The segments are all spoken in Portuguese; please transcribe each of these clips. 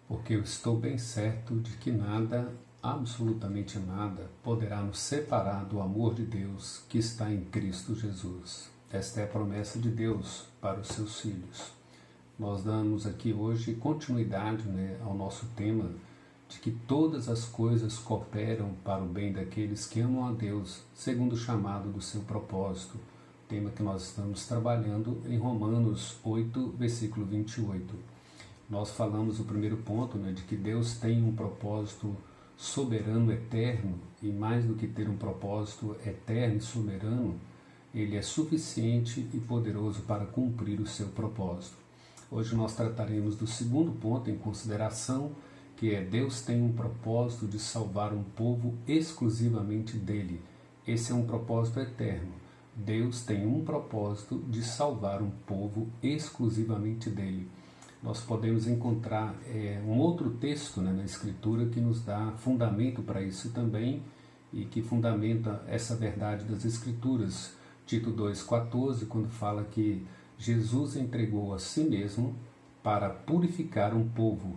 porque eu estou bem certo de que nada, absolutamente nada, poderá nos separar do amor de Deus que está em Cristo Jesus. Esta é a promessa de Deus para os seus filhos. Nós damos aqui hoje continuidade ao nosso tema de que todas as coisas cooperam para o bem daqueles que amam a Deus, segundo o chamado do seu propósito. Tema que nós estamos trabalhando em Romanos 8, versículo 28. Nós falamos o primeiro ponto, de que Deus tem um propósito soberano, eterno, e mais do que ter um propósito eterno e soberano, Ele é suficiente e poderoso para cumprir o seu propósito. Hoje nós trataremos do segundo ponto em consideração, que é Deus tem um propósito de salvar um povo exclusivamente dele. Esse é um propósito eterno. Deus tem um propósito de salvar um povo exclusivamente dele. Nós podemos encontrar um outro texto na Escritura que nos dá fundamento para isso também e que fundamenta essa verdade das Escrituras. Tito 2,14, quando fala que Jesus entregou a si mesmo para purificar um povo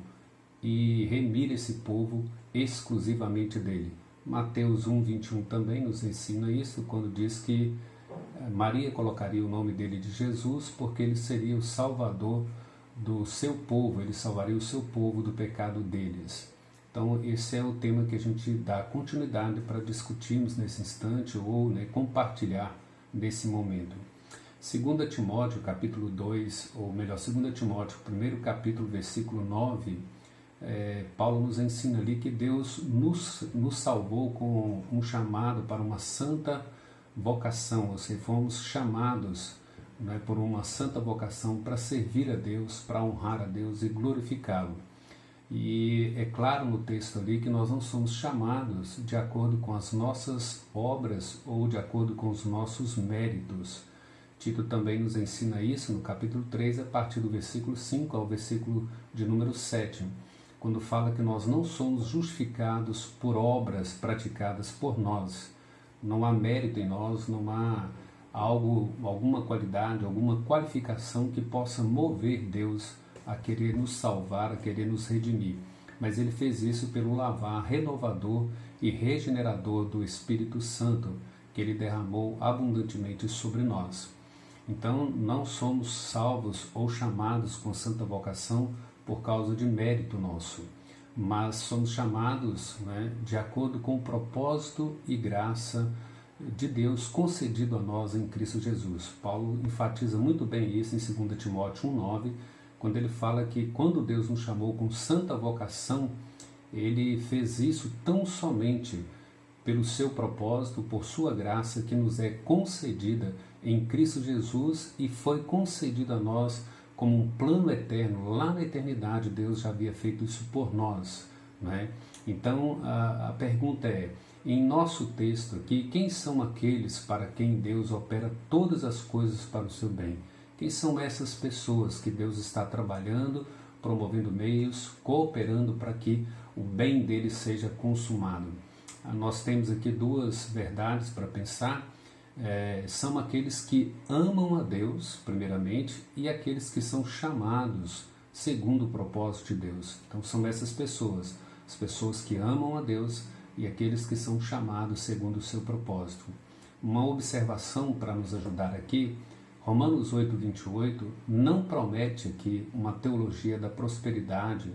e remir esse povo exclusivamente dele. Mateus 1,21 também nos ensina isso, quando diz que Maria colocaria o nome dele de Jesus porque ele seria o Salvador do seu povo, ele salvaria o seu povo do pecado deles. Então esse é o tema que a gente dá continuidade para discutirmos nesse instante ou compartilhar nesse momento. 2 Timóteo capítulo 2, ou melhor, 2 Timóteo, primeiro capítulo, versículo 9, Paulo nos ensina ali que Deus nos salvou com um chamado para uma santa vocação, ou seja, fomos chamados por uma santa vocação para servir a Deus, para honrar a Deus e glorificá-lo. E é claro no texto ali que nós não somos chamados de acordo com as nossas obras ou de acordo com os nossos méritos. Tito também nos ensina isso no capítulo 3, a partir do versículo 5 ao versículo de número 7, quando fala que nós não somos justificados por obras praticadas por nós. Não há mérito em nós, não há alguma qualidade, alguma qualificação que possa mover Deus a querer nos salvar, a querer nos redimir. Mas Ele fez isso pelo lavar renovador e regenerador do Espírito Santo, que Ele derramou abundantemente sobre nós. Então, não somos salvos ou chamados com santa vocação por causa de mérito nosso, mas somos chamados de acordo com o propósito e graça de Deus concedido a nós em Cristo Jesus. Paulo enfatiza muito bem isso em 2 Timóteo 1,9, quando ele fala que quando Deus nos chamou com santa vocação, Ele fez isso tão somente pelo seu propósito, por sua graça, que nos é concedida em Cristo Jesus e foi concedida a nós como um plano eterno. Lá na eternidade Deus já havia feito isso por nós. Então a pergunta é, em nosso texto aqui, quem são aqueles para quem Deus opera todas as coisas para o seu bem? Quem são essas pessoas que Deus está trabalhando, promovendo meios, cooperando para que o bem deles seja consumado? Nós temos aqui duas verdades para pensar. São aqueles que amam a Deus, primeiramente, e aqueles que são chamados segundo o propósito de Deus. Então são essas pessoas, as pessoas que amam a Deus e aqueles que são chamados segundo o seu propósito. Uma observação para nos ajudar aqui, Romanos 8,28 não promete aqui uma teologia da prosperidade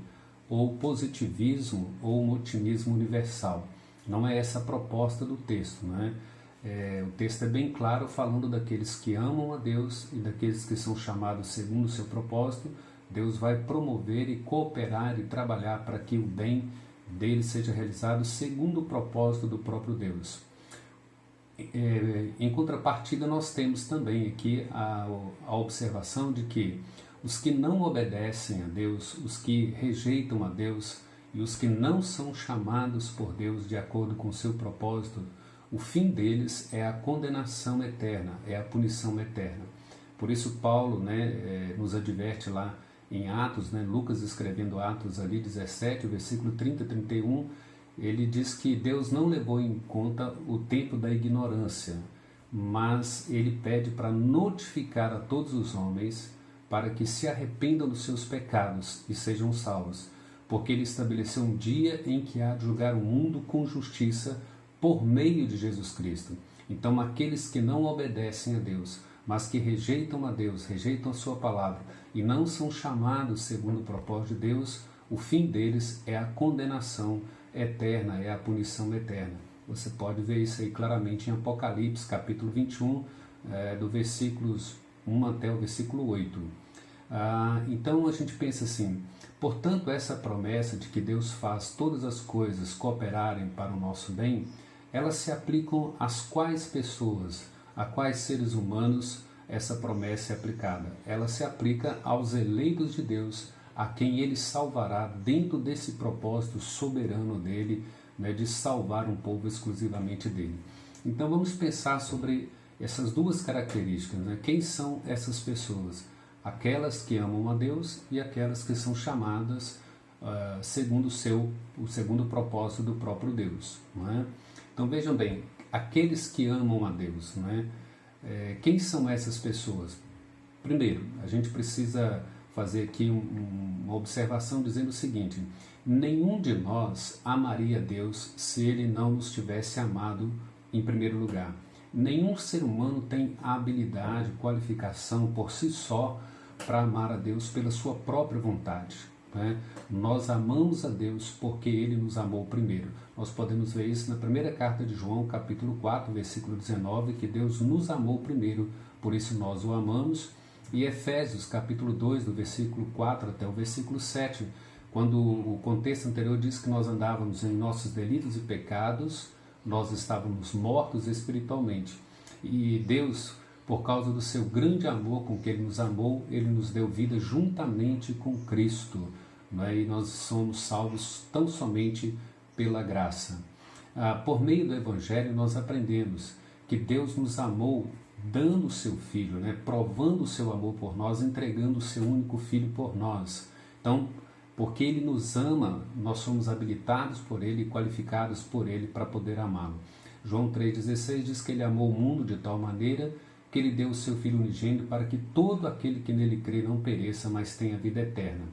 ou positivismo ou um otimismo universal. Não é essa a proposta do texto, o texto é bem claro falando daqueles que amam a Deus e daqueles que são chamados segundo o seu propósito. Deus vai promover e cooperar e trabalhar para que o bem dele seja realizado segundo o propósito do próprio Deus. Em contrapartida, nós temos também aqui a observação de que os que não obedecem a Deus, os que rejeitam a Deus e os que não são chamados por Deus de acordo com o seu propósito, o fim deles é a condenação eterna, é a punição eterna. Por isso Paulo nos adverte lá em Atos, Lucas escrevendo Atos ali 17, versículo 30 e 31, ele diz que Deus não levou em conta o tempo da ignorância, mas ele pede para notificar a todos os homens para que se arrependam dos seus pecados e sejam salvos. porque ele estabeleceu um dia em que há de julgar o mundo com justiça por meio de Jesus Cristo. Então, aqueles que não obedecem a Deus, mas que rejeitam a Deus, rejeitam a sua palavra e não são chamados segundo o propósito de Deus, o fim deles é a condenação eterna, é a punição eterna. Você pode ver isso aí claramente em Apocalipse, capítulo 21, do versículos 1 até o versículo 8. Então a gente pensa assim, portanto essa promessa de que Deus faz todas as coisas cooperarem para o nosso bem, elas se aplicam às quais pessoas, a quais seres humanos essa promessa é aplicada? Ela se aplica aos eleitos de Deus, a quem Ele salvará dentro desse propósito soberano dele, né, de salvar um povo exclusivamente dele. Então vamos pensar sobre essas duas características, né? Quem são essas pessoas? Aquelas que amam a Deus e aquelas que são chamadas segundo o segundo propósito do próprio Deus, não é? Então vejam bem, aqueles que amam a Deus, não é? Quem são essas pessoas? Primeiro, a gente precisa fazer aqui uma observação dizendo o seguinte: nenhum de nós amaria a Deus se Ele não nos tivesse amado em primeiro lugar. Nenhum ser humano tem habilidade, qualificação por si só para amar a Deus pela sua própria vontade, né? Nós amamos a Deus porque Ele nos amou primeiro. Nós podemos ver isso na primeira carta de João, capítulo 4, versículo 19, que Deus nos amou primeiro, por isso nós o amamos. E Efésios, capítulo 2, do versículo 4 até o versículo 7, quando o contexto anterior diz que nós andávamos em nossos delitos e pecados, nós estávamos mortos espiritualmente. E Deus, por causa do seu grande amor com que Ele nos amou, Ele nos deu vida juntamente com Cristo, né? E nós somos salvos tão somente pela graça. Por meio do Evangelho nós aprendemos que Deus nos amou dando o seu Filho, né? Provando o seu amor por nós, entregando o seu único Filho por nós. Então, porque Ele nos ama, nós somos habilitados por Ele e qualificados por Ele para poder amá-lo. João 3,16 diz que Ele amou o mundo de tal maneira que Ele deu o seu Filho unigênito para que todo aquele que nele crê não pereça, mas tenha vida eterna.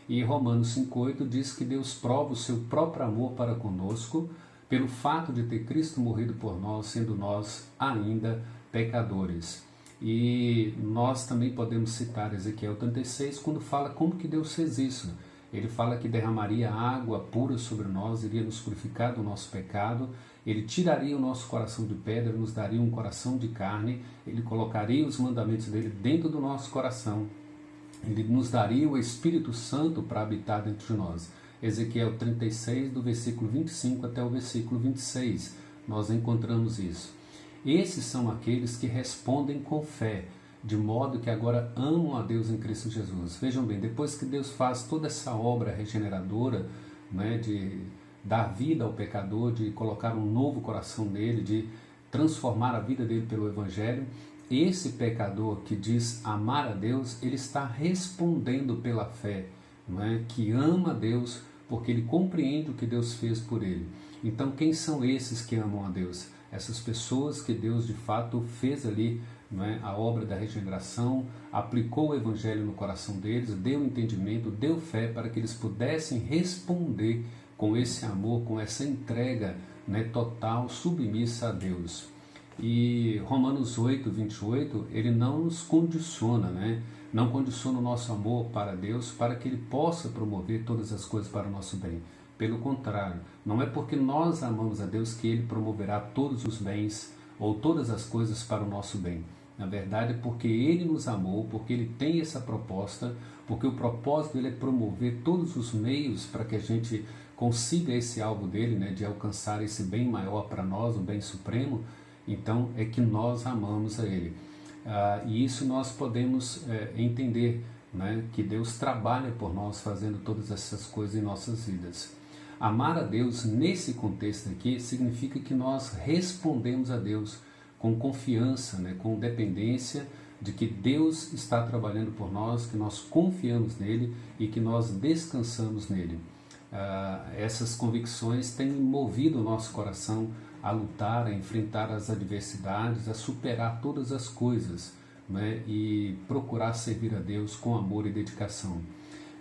E Romanos 5,8 diz que Deus prova o seu próprio amor para conosco pelo fato de ter Cristo morrido por nós, sendo nós ainda pecadores. E nós também podemos citar Ezequiel 36 quando fala como que Deus fez isso. Ele fala que derramaria água pura sobre nós, iria nos purificar do nosso pecado, Ele tiraria o nosso coração de pedra, nos daria um coração de carne, Ele colocaria os mandamentos dele dentro do nosso coração, Ele nos daria o Espírito Santo para habitar dentro de nós. Ezequiel 36, do versículo 25 até o versículo 26, nós encontramos isso. Esses são aqueles que respondem com fé, de modo que agora amam a Deus em Cristo Jesus. Vejam bem, depois que Deus faz toda essa obra regeneradora, né, de dar vida ao pecador, de colocar um novo coração nele, de transformar a vida dele pelo Evangelho, esse pecador que diz amar a Deus, ele está respondendo pela fé, não é? Que ama a Deus porque ele compreende o que Deus fez por ele. Então, quem são esses que amam a Deus? Essas pessoas que Deus de fato fez ali, não é, a obra da regeneração, aplicou o Evangelho no coração deles, deu entendimento, deu fé para que eles pudessem responder com esse amor, com essa entrega, né, total, submissa a Deus. E Romanos 8, 28, ele não nos condiciona, né? Não condiciona o nosso amor para Deus para que Ele possa promover todas as coisas para o nosso bem. Pelo contrário, não é porque nós amamos a Deus que Ele promoverá todos os bens ou todas as coisas para o nosso bem. Na verdade, é porque Ele nos amou, porque Ele tem essa proposta, porque o propósito dele é promover todos os meios para que a gente consiga esse alvo dele, né, de alcançar esse bem maior para nós, o bem supremo. Então é que nós amamos a Ele. E isso nós podemos entender, né, que Deus trabalha por nós fazendo todas essas coisas em nossas vidas. Amar a Deus nesse contexto aqui significa que nós respondemos a Deus com confiança, né, com dependência de que Deus está trabalhando por nós, que nós confiamos nele e que nós descansamos nele. Essas convicções têm movido o nosso coração a lutar, a enfrentar as adversidades, a superar todas as coisas, né, e procurar servir a Deus com amor e dedicação.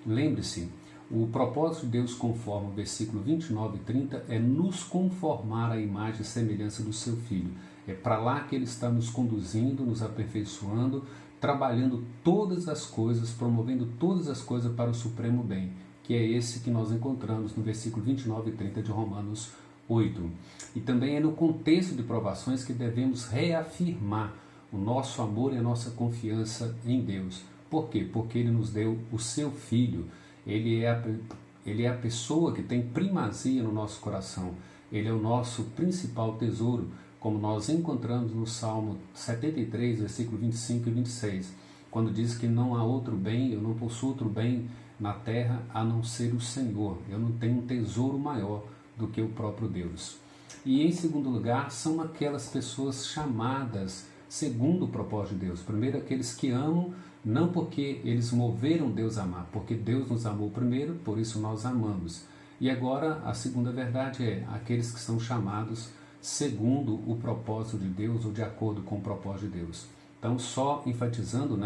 Lembre-se, O propósito de Deus, conforme o versículo 29 e 30, é nos conformar à imagem e semelhança do seu Filho. É para lá que Ele está nos conduzindo, nos aperfeiçoando, trabalhando todas as coisas, promovendo todas as coisas para o supremo bem, que é esse que nós encontramos no versículo 29 e 30 de Romanos 8. E também é no contexto de provações que devemos reafirmar o nosso amor e a nossa confiança em Deus. Por quê? Porque Ele nos deu o seu Filho. Ele é a pessoa que tem primazia no nosso coração. Ele é o nosso principal tesouro, como nós encontramos no Salmo 73, versículo 25 e 26, quando diz que não há outro bem, eu não possuo outro bem na terra a não ser o Senhor. Eu não tenho um tesouro maior do que o próprio Deus. E em segundo lugar, são aquelas pessoas chamadas segundo o propósito de Deus. Primeiro, aqueles que amam, não porque eles moveram Deus a amar, porque Deus nos amou primeiro, por isso nós amamos. E agora, a segunda verdade é aqueles que são chamados segundo o propósito de Deus ou de acordo com o propósito de Deus. Então, só enfatizando,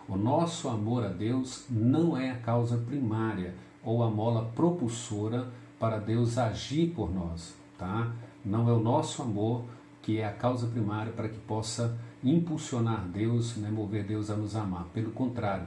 o nosso amor a Deus não é a causa primária ou a mola propulsora para Deus agir por nós, tá? Não é o nosso amor que é a causa primária para que possa impulsionar Deus, mover Deus a nos amar. Pelo contrário,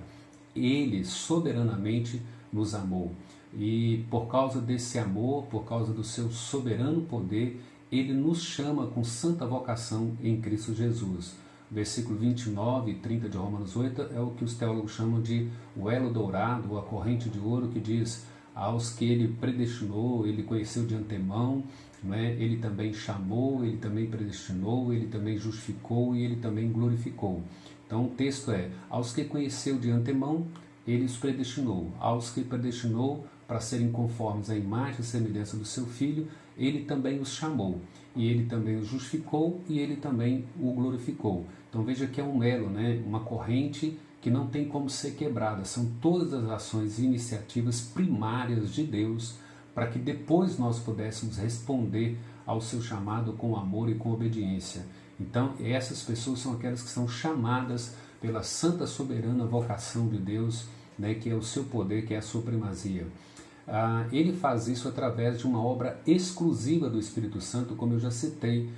Ele soberanamente nos amou. E por causa desse amor, por causa do seu soberano poder, Ele nos chama com santa vocação em Cristo Jesus. Versículo 29 e 30 de Romanos 8 é o que os teólogos chamam de o elo dourado, ou a corrente de ouro, que diz: aos que Ele predestinou, Ele conheceu de antemão, Ele também chamou, Ele também predestinou, Ele também justificou e Ele também glorificou. Então o texto é: aos que conheceu de antemão, Ele os predestinou. Aos que predestinou para serem conformes à imagem e semelhança do seu Filho, Ele também os chamou. E Ele também os justificou e Ele também o glorificou. Então veja que é um elo, uma corrente que não tem como ser quebrada. São todas as ações e iniciativas primárias de Deus para que depois nós pudéssemos responder ao seu chamado com amor e com obediência. Então essas pessoas são aquelas que são chamadas pela santa soberana vocação de Deus, que é o seu poder, que é a sua primazia. Ele faz isso através de uma obra exclusiva do Espírito Santo, como eu já citei,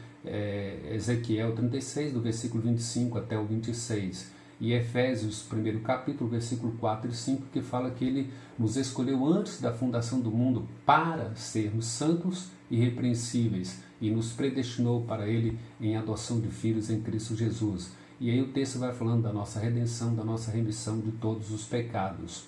Ezequiel 36, do versículo 25 até o 26, e Efésios, primeiro capítulo, versículo 4 e 5, que fala que Ele nos escolheu antes da fundação do mundo para sermos santos e irrepreensíveis, e nos predestinou para Ele em adoção de filhos em Cristo Jesus. E aí o texto vai falando da nossa redenção, da nossa remissão de todos os pecados.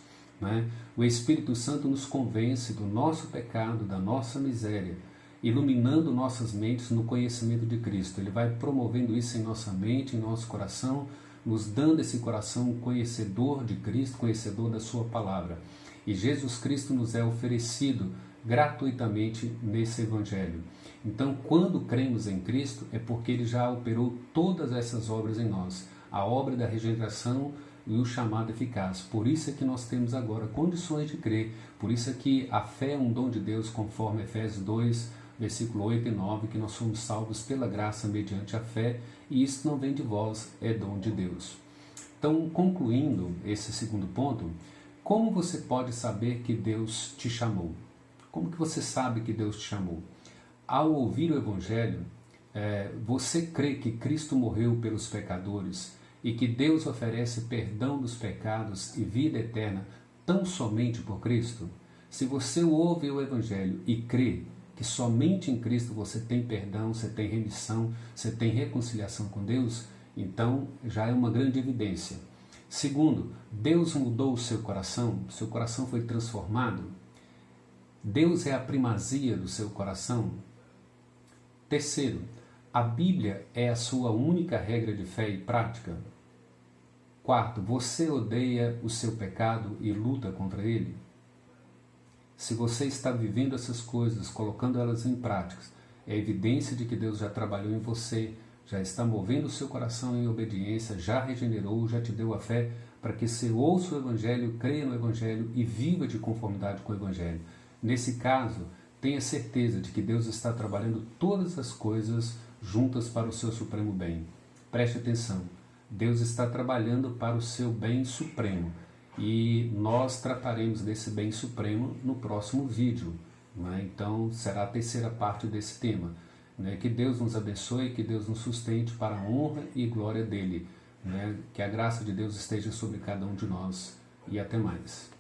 O Espírito Santo nos convence do nosso pecado, da nossa miséria, iluminando nossas mentes no conhecimento de Cristo. Ele vai promovendo isso em nossa mente, em nosso coração, nos dando esse coração conhecedor de Cristo, conhecedor da sua palavra. E Jesus Cristo nos é oferecido gratuitamente nesse Evangelho. Então, quando cremos em Cristo, é porque Ele já operou todas essas obras em nós. A obra da regeneração e o chamado eficaz. Por isso é que nós temos agora condições de crer. Por isso é que a fé é um dom de Deus, conforme Efésios 2, versículo 8 e 9, que nós somos salvos pela graça mediante a fé, e isso não vem de vós, é dom de Deus. Então, concluindo esse segundo ponto, como você pode saber que Deus te chamou? Como que você sabe que Deus te chamou? Ao ouvir o Evangelho, você crê que Cristo morreu pelos pecadores e que Deus oferece perdão dos pecados e vida eterna tão somente por Cristo? Se você ouve o Evangelho e crê que somente em Cristo você tem perdão, você tem remissão, você tem reconciliação com Deus, então já é uma grande evidência. Segundo, Deus mudou o seu coração foi transformado. Deus é a primazia do seu coração. Terceiro, a Bíblia é a sua única regra de fé e prática. Quarto, você odeia o seu pecado e luta contra ele? Se você está vivendo essas coisas, colocando elas em prática, é evidência de que Deus já trabalhou em você, já está movendo o seu coração em obediência, já regenerou, já te deu a fé para que você ouça o Evangelho, creia no Evangelho e viva de conformidade com o Evangelho. Nesse caso, tenha certeza de que Deus está trabalhando todas as coisas juntas para o seu supremo bem. Preste atenção, Deus está trabalhando para o seu bem supremo. e nós trataremos desse bem supremo no próximo vídeo, né? Então será a terceira parte desse tema, né? Que Deus nos abençoe, que Deus nos sustente para a honra e glória dele, né? Que a graça de Deus esteja sobre cada um de nós e até mais.